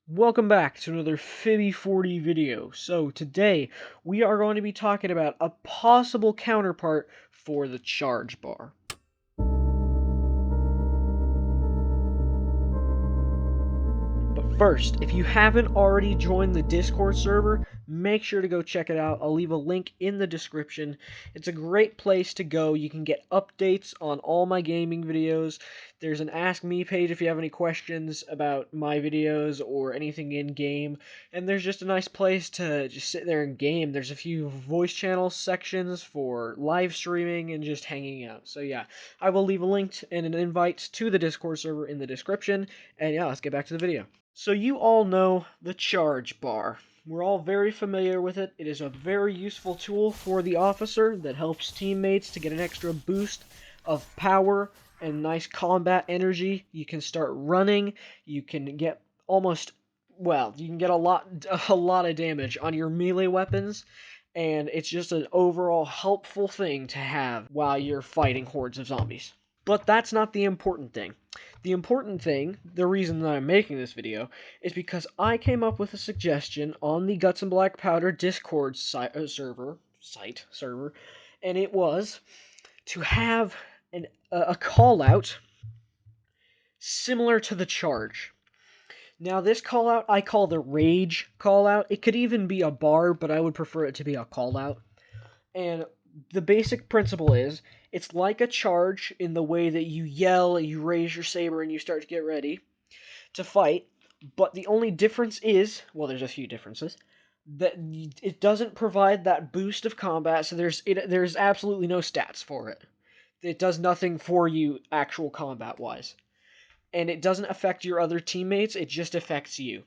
Welcome back to another Fibby 40 video. So today we are going to be talking about a possible counterpart for the charge bar. But first, if you haven't already joined the Discord server, make sure to go check it out. I'll leave a link in the description. It's a great place to go. You can get updates on all my gaming videos. There's an Ask Me page if you have any questions about my videos or anything in-game. And there's just a nice place to just sit there and game. There's a few voice channel sections for live streaming and just hanging out. So yeah, I will leave a link and an invite to the Discord server in the description. And yeah, let's get back to the video. So you all know the charge bar. We're all very familiar with it. It is a very useful tool for the officer that helps teammates to get an extra boost of power and nice combat energy. You can start running. You can get you can get a lot of damage on your melee weapons, and it's just an overall helpful thing to have while you're fighting hordes of zombies. But that's not the important thing. The important thing, the reason that I'm making this video, is because I came up with a suggestion on the Guts and Blackpowder Discord server, and it was to have a call out similar to the charge. Now, this call out I call the rage call out. It could even be a bar, but I would prefer it to be a call out. And the basic principle is it's like a charge in the way that you yell, you raise your saber, and you start to get ready to fight. But the only difference is, well, there's a few differences, that it doesn't provide that boost of combat, so there's absolutely no stats for it. It does nothing for you actual combat-wise. And it doesn't affect your other teammates, it just affects you.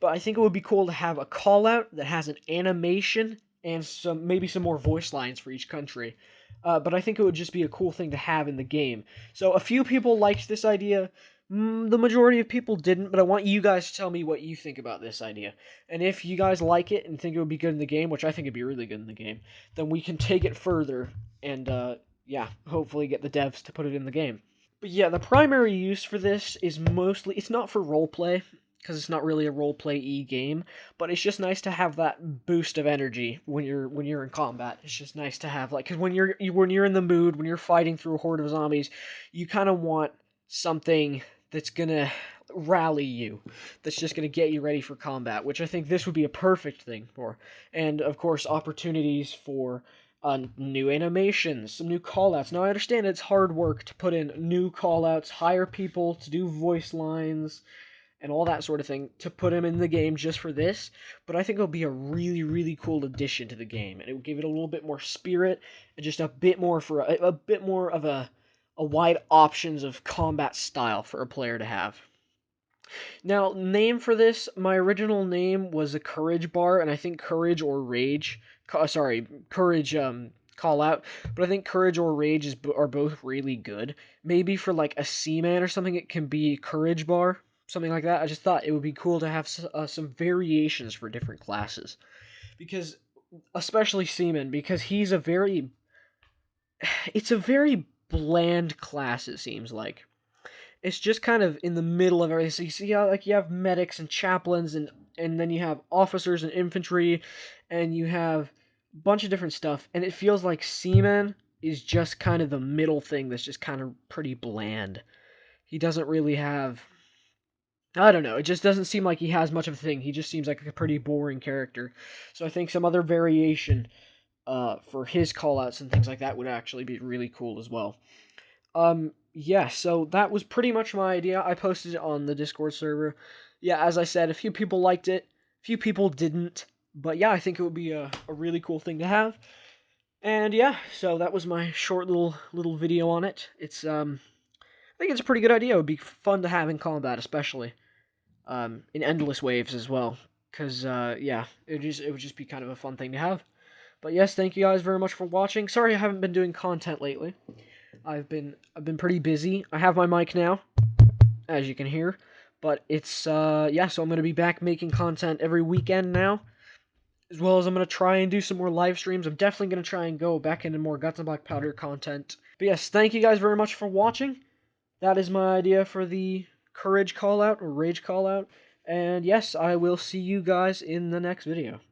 But I think it would be cool to have a call out that has an animation and maybe some more voice lines for each country. But I think it would just be a cool thing to have in the game. So a few people liked this idea. The majority of people didn't, but I want you guys to tell me what you think about this idea. And if you guys like it and think it would be good in the game, which I think it'd be really good in the game, then we can take it further and, yeah, hopefully get the devs to put it in the game. But yeah, the primary use for this is mostly, it's not for roleplay, because it's not really a roleplay-y game, but it's just nice to have that boost of energy when you're in combat. It's just nice to have, like, because when you're in the mood, when you're fighting through a horde of zombies, you kind of want something that's gonna rally you, that's just gonna get you ready for combat, which I think this would be a perfect thing for. And of course, opportunities for new animations, some new callouts. Now I understand it's hard work to put in new callouts, hire people to do voice lines and all that sort of thing to put them in the game just for this, but I think it'll be a really, really cool addition to the game, and it will give it a little bit more spirit and just a bit more of a wide options of combat style for a player to have. Now, name for this, my original name was a courage bar, and I think courage or rage, courage call out, but I think courage or rage are both really good. Maybe for like a seaman or something, it can be courage bar, something like that. I just thought it would be cool to have some variations for different classes, because especially seaman, because it's a very bland class. It seems like it's just kind of in the middle of everything. So you see how like you have medics and chaplains and then you have officers and infantry and you have a bunch of different stuff, and it feels like Seaman is just kind of the middle thing that's just kind of pretty bland. He doesn't really have, I don't know, it just doesn't seem like he has much of a thing. He just seems like a pretty boring character. So I think some other variation for his callouts and things like that would actually be really cool as well. Yeah, so that was pretty much my idea. I posted it on the Discord server. Yeah, as I said, a few people liked it, a few people didn't. But yeah, I think it would be a really cool thing to have. And yeah, so that was my short little video on it. I think it's a pretty good idea. It would be fun to have in combat, especially in endless waves as well. Cause yeah, it would just be kind of a fun thing to have. But yes, thank you guys very much for watching. Sorry I haven't been doing content lately. I've been pretty busy. I have my mic now, as you can hear, but it's yeah, so I'm gonna be back making content every weekend now, as well as I'm gonna try and do some more live streams. I'm definitely gonna try and go back into more Guts and Blackpowder content. But yes, thank you guys very much for watching. That is my idea for the courage call out or rage call out. And yes, I will see you guys in the next video.